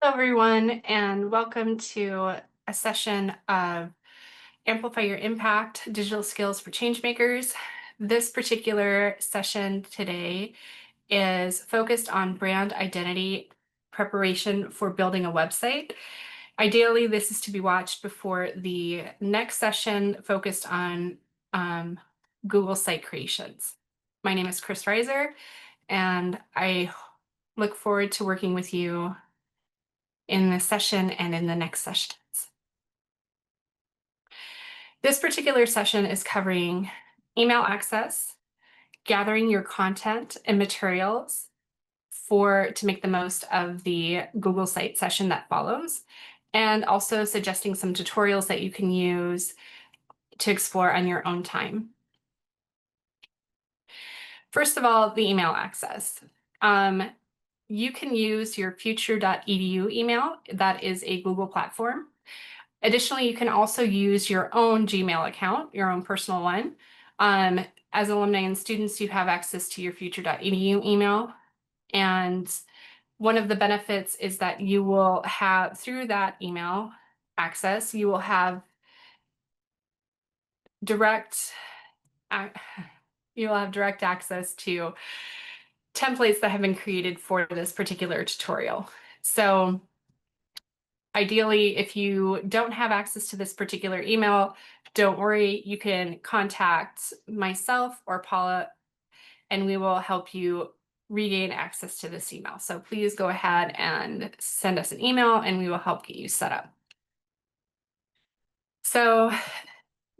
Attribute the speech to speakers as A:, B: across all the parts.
A: Hello, everyone, and welcome to a session of Amplify Your Impact Digital Skills for Changemakers. This particular session today is focused on brand identity preparation for building a website. Ideally, this is to be watched before the next session focused on Google site creations. My name is Chris Reiser, and I look forward to working with you in this session and in the next sessions. This particular session is covering email access, gathering your content and materials to make the most of the Google site session that follows, and also suggesting some tutorials that you can use to explore on your own time. First of all, the email access. You can use your future.edu email. That is a Google platform. Additionally, you can also use your own Gmail account, your own personal one. As alumni and students, you have access to your future.edu email. And one of the benefits is that you will have, through that email access, you will have direct access to templates that have been created for this particular tutorial. So ideally, if you don't have access to this particular email, don't worry, you can contact myself or Paula, and we will help you regain access to this email. So please go ahead and send us an email and we will help get you set up. So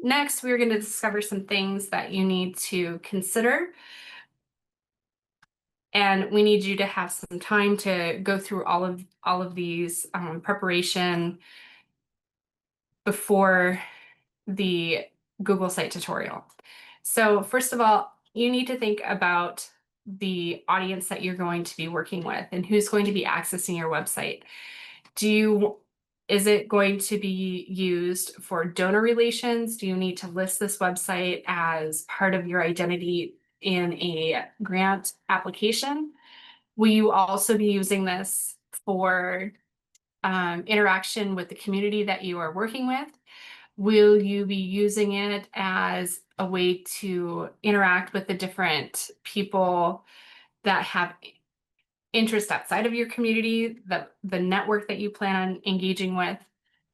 A: next, we're going to discover some things that you need to consider. And we need you to have some time to go through all of these preparation before the Google site tutorial. So first of all, you need to think about the audience that you're going to be working with and who's going to be accessing your website. Is it going to be used for donor relations? Do you need to list this website as part of your identity in a grant application? Will you also be using this for interaction with the community that you are working with? Will you be using it as a way to interact with the different people that have interest outside of your community, the network that you plan on engaging with?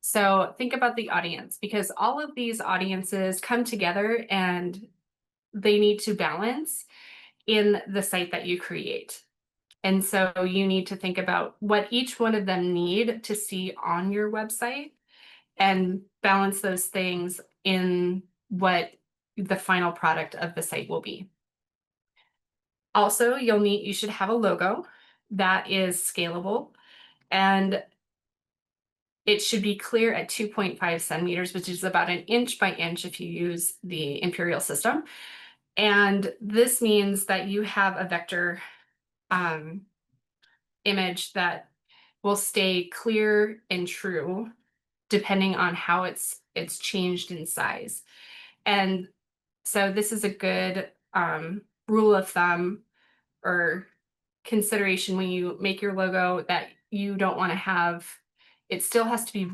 A: So think about the audience, because all of these audiences come together and they need to balance in the site that you create. And so you need to think about what each one of them need to see on your website and balance those things in what the final product of the site will be. Also, you should have a logo that is scalable, and it should be clear at 2.5 centimeters, which is about an inch by inch if you use the imperial system. And this means that you have a vector image that will stay clear and true depending on how it's changed in size. And so this is a good rule of thumb or consideration when you make your logo, that you don't want to have, it still has to be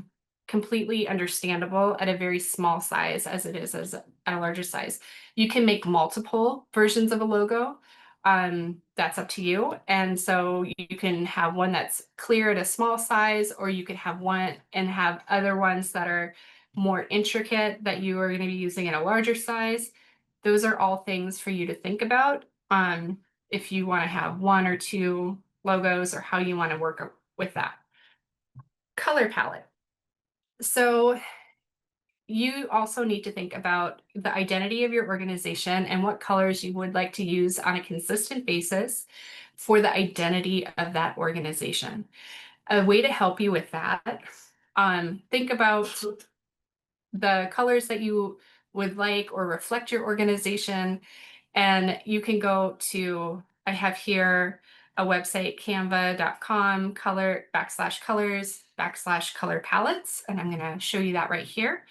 A: completely understandable at a very small size as it is at a larger size. You can make multiple versions of a logo. That's up to you. And so you can have one that's clear at a small size, or you could have one and have other ones that are more intricate that you are going to be using in a larger size. Those are all things for you to think about if you want to have one or two logos, or how you want to work with that. Color palette. So you also need to think about the identity of your organization and what colors you would like to use on a consistent basis for the identity of that organization. A way to help you with that, think about the colors that you would like or reflect your organization, and you can go to, I have here a website, canva.com, color/color palettes, and I'm going to show you that right here.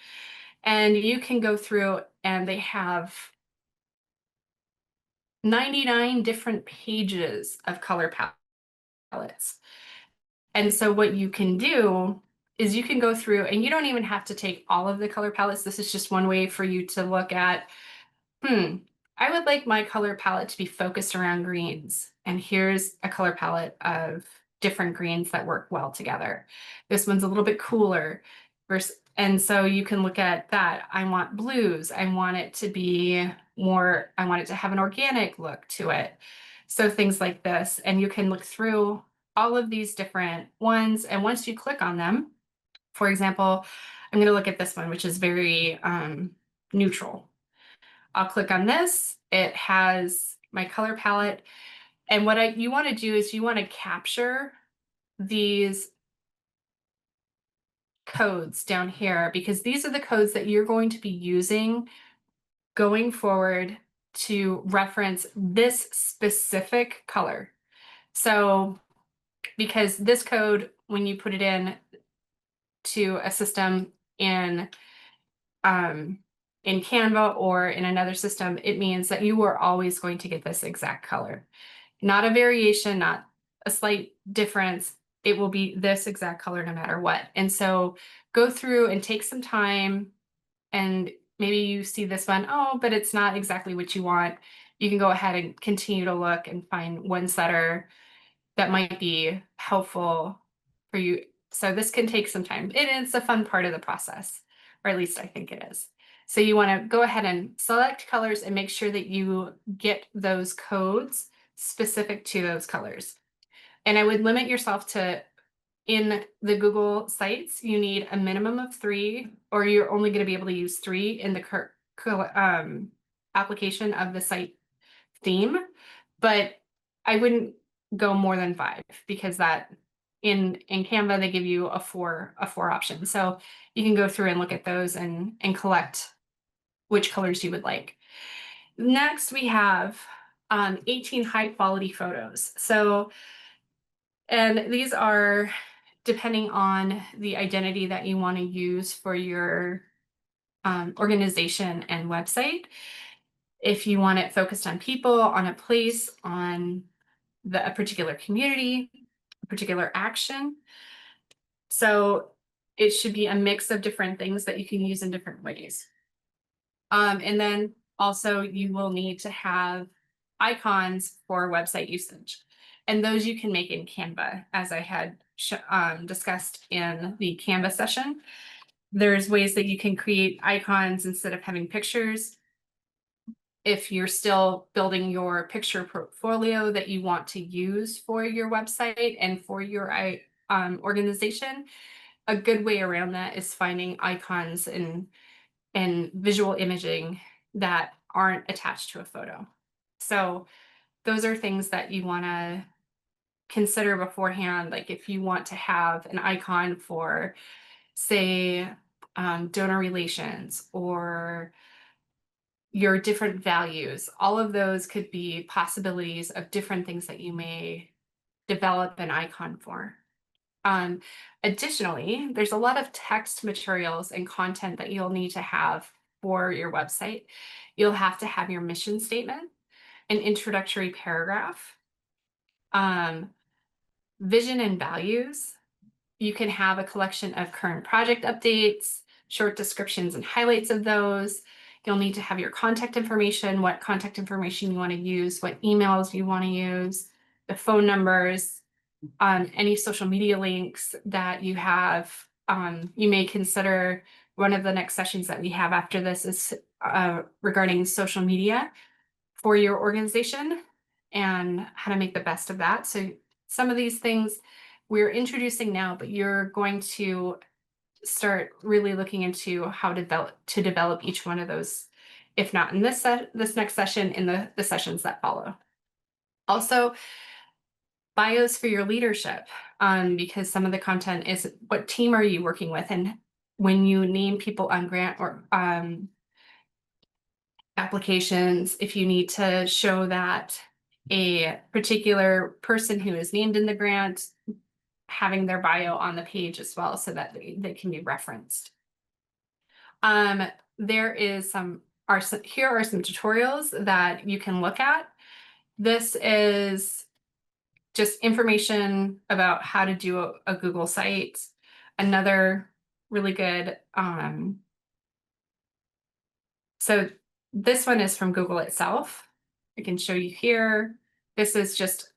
A: And you can go through, and they have 99 different pages of color palettes. And so what you can do is you can go through, and you don't even have to take all of the color palettes. This is just one way for you to look at, I would like my color palette to be focused around greens. And here's a color palette of different greens that work well together. This one's a little bit cooler versus, and so you can look at that. I want blues. I want it to be more, I want it to have an organic look to it. So things like this, and you can look through all of these different ones. And once you click on them, for example, I'm going to look at this one, which is very neutral. I'll click on this. It has my color palette. And what you want to do is you want to capture these codes down here, because these are the codes that you're going to be using going forward to reference this specific color. So because this code, when you put it in to a system um, in Canva or in another system, it means that you are always going to get this exact color. Not a variation, not a slight difference. It will be this exact color no matter what. And so go through and take some time, and maybe you see this one, oh, but it's not exactly what you want. You can go ahead and continue to look and find ones that might be helpful for you. So this can take some time. It's a fun part of the process, or at least I think it is. So you want to go ahead and select colors and make sure that you get those codes specific to those colors. And I would limit yourself to, in the Google sites, you need a minimum of 3, or you're only going to be able to use 3 in the application of the site theme. But I wouldn't go more than 5, because that in Canva they give you a 4 option. So you can go through and look at those and collect which colors you would like. Next, we have 18 high quality photos. So, and these are depending on the identity that you want to use for your organization and website. If you want it focused on people, on a place, on a particular community, a particular action. So it should be a mix of different things that you can use in different ways. And then also you will need to have icons for website usage. And those you can make in Canva, as I had discussed in the Canva session. There's ways that you can create icons instead of having pictures. If you're still building your picture portfolio that you want to use for your website and for your organization, a good way around that is finding icons and visual imaging that aren't attached to a photo. So those are things that you want to consider beforehand. Like if you want to have an icon for, say, donor relations or your different values, all of those could be possibilities of different things that you may develop an icon for. Additionally, there's a lot of text materials and content that you'll need to have for your website. You'll have to have your mission statement, an introductory paragraph, vision and values. You can have a collection of current project updates, short descriptions and highlights of those. You'll need to have your contact information, what contact information you want to use, what emails you want to use, the phone numbers, any social media links that you have. You may consider one of the next sessions that we have after this is regarding social media for your organization and how to make the best of that. So some of these things we're introducing now, but you're going to start really looking into how to develop each one of those, if not in this next session, in the sessions that follow. Also, bios for your leadership, because some of the content is what team are you working with, and when you name people on grant or applications, if you need to show that a particular person who is named in the grant, having their bio on the page as well so that they can be referenced. There is here are some tutorials that you can look at. This is just information about how to do a Google site. Another really good, so this one is from Google itself. I can show you here. This is just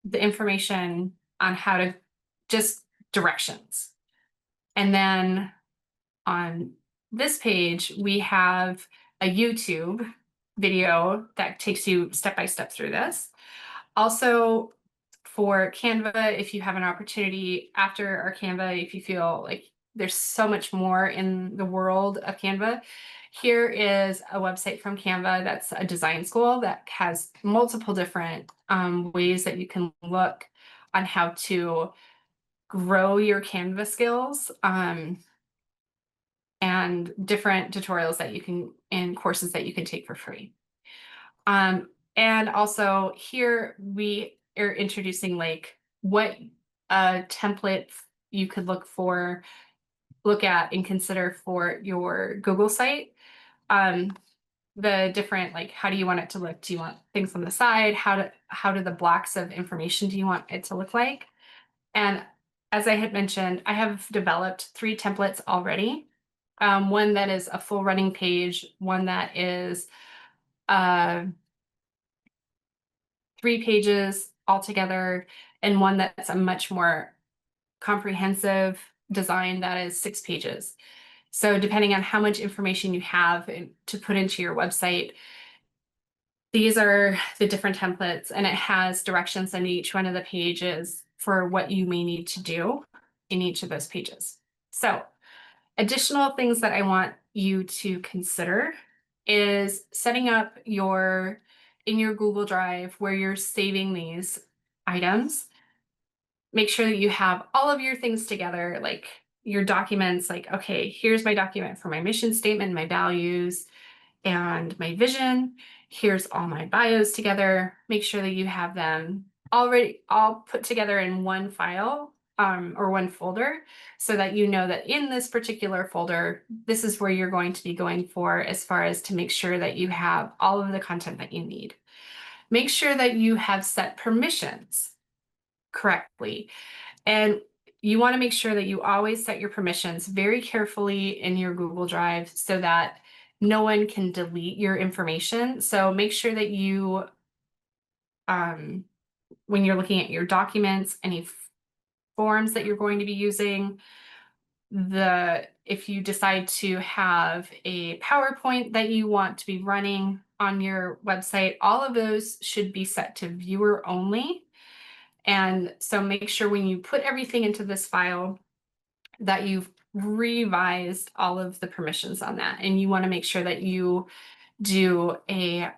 A: the information on how to, just directions. And then on this page, we have a YouTube video that takes you step by step through this. Also, for Canva, if you have an opportunity after our Canva, if you feel like there's so much more in the world of Canva, here is a website from Canva that's a design school that has multiple different ways that you can look on how to grow your Canva skills, and different tutorials that you can, and courses that you can take for free. And also here we are introducing like what template you could look at and consider for your Google site. The different, like, how do you want it to look? Do you want things on the side? How do the blocks of information do you want it to look like? And as I had mentioned, I have developed 3 templates already. One that is a full running page, one that is 3 pages altogether, and one that's a much more comprehensive design that is 6 pages. So depending on how much information you have to put into your website, these are the different templates, and it has directions on each one of the pages for what you may need to do in each of those pages. So additional things that I want you to consider is setting up in your Google Drive where you're saving these items. Make sure that you have all of your things together, like your documents, like, okay, here's my document for my mission statement, my values, and my vision. Here's all my bios together. Make sure that you have them already all put together in one file, or one folder, so that you know that in this particular folder, this is where you're going to be going for, as far as to make sure that you have all of the content that you need. Make sure that you have set permissions correctly. And you want to make sure that you always set your permissions very carefully in your Google Drive so that no one can delete your information. So make sure that you, when you're looking at your documents, any forms that you're going to be using, if you decide to have a PowerPoint that you want to be running on your website, all of those should be set to viewer only. And so make sure when you put everything into this file that you've revised all of the permissions on that. And you want to make sure that you do a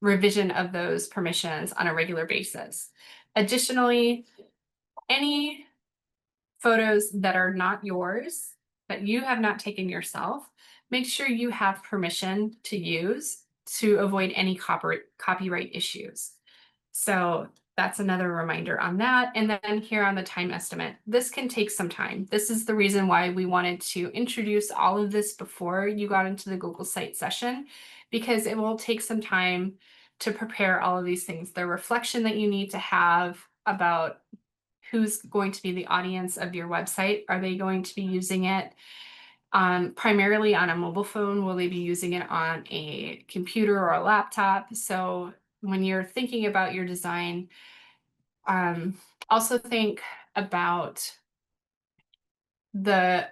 A: revision of those permissions on a regular basis. Additionally, any photos that are not yours, that you have not taken yourself, make sure you have permission to use to avoid any copyright issues. So that's another reminder on that. And then here on the time estimate, this can take some time. This is the reason why we wanted to introduce all of this before you got into the Google site session, because it will take some time to prepare all of these things. The reflection that you need to have about who's going to be the audience of your website. Are they going to be using it primarily on a mobile phone? Will they be using it on a computer or a laptop? So when you're thinking about your design, also think about the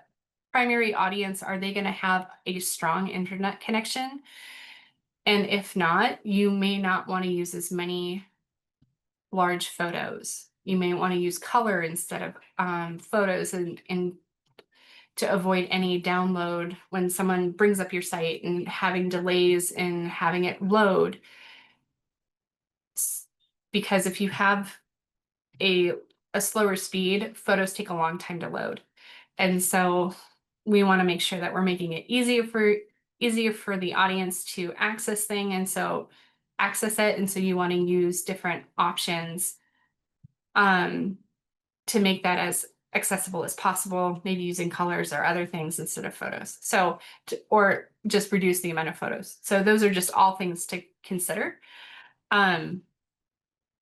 A: primary audience. Are they going to have a strong internet connection? And if not, you may not want to use as many large photos. You may want to use color instead of photos, and to avoid any download when someone brings up your site and having delays in having it load. Because if you have a slower speed, photos take a long time to load. And so we want to make sure that we're making it easier for the audience to access it. And so you want to use different options to make that as accessible as possible, maybe using colors or other things instead of photos. So, or just reduce the amount of photos. So those are just all things to consider.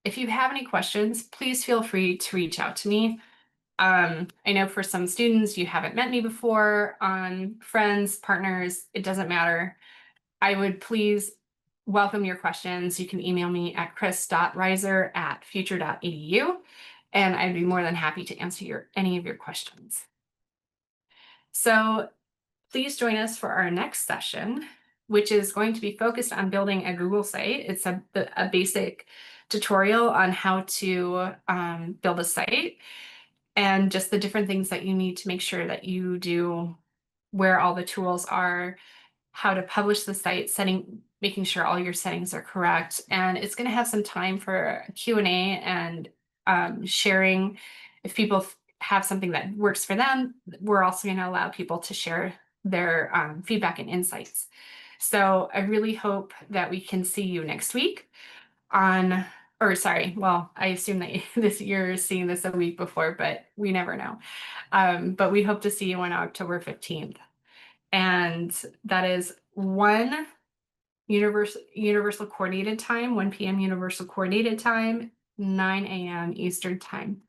A: if you have any questions, please feel free to reach out to me. I know for some students, you haven't met me before, friends, partners, it doesn't matter. I would please welcome your questions. You can email me at chris.reiser@future.edu, and I'd be more than happy to answer any of your questions. So please join us for our next session, which is going to be focused on building a Google site. It's a basic tutorial on how to build a site and just the different things that you need to make sure that you do, where all the tools are, how to publish the site, making sure all your settings are correct. And it's going to have some time for Q&A and sharing. If people have something that works for them, we're also going to allow people to share their feedback and insights. So I really hope that we can see you next week well, I assume that you're seeing this a week before, but we never know. But we hope to see you on October 15th. And that is 1 universal coordinated time, 1 p.m. universal coordinated time, 9 a.m. Eastern time.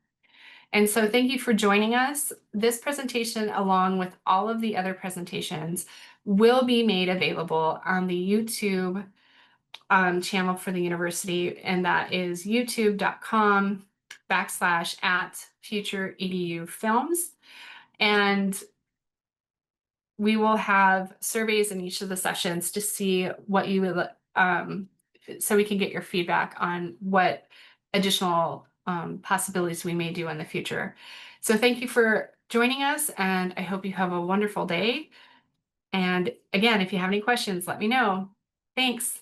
A: And so thank you for joining us. This presentation, along with all of the other presentations, will be made available on the YouTube channel for the university, and that is youtube.com/@future_edu_films. And we will have surveys in each of the sessions to see what you would, so we can get your feedback on what additional possibilities we may do in the future. So thank you for joining us, and I hope you have a wonderful day. And again, if you have any questions, let me know. Thanks.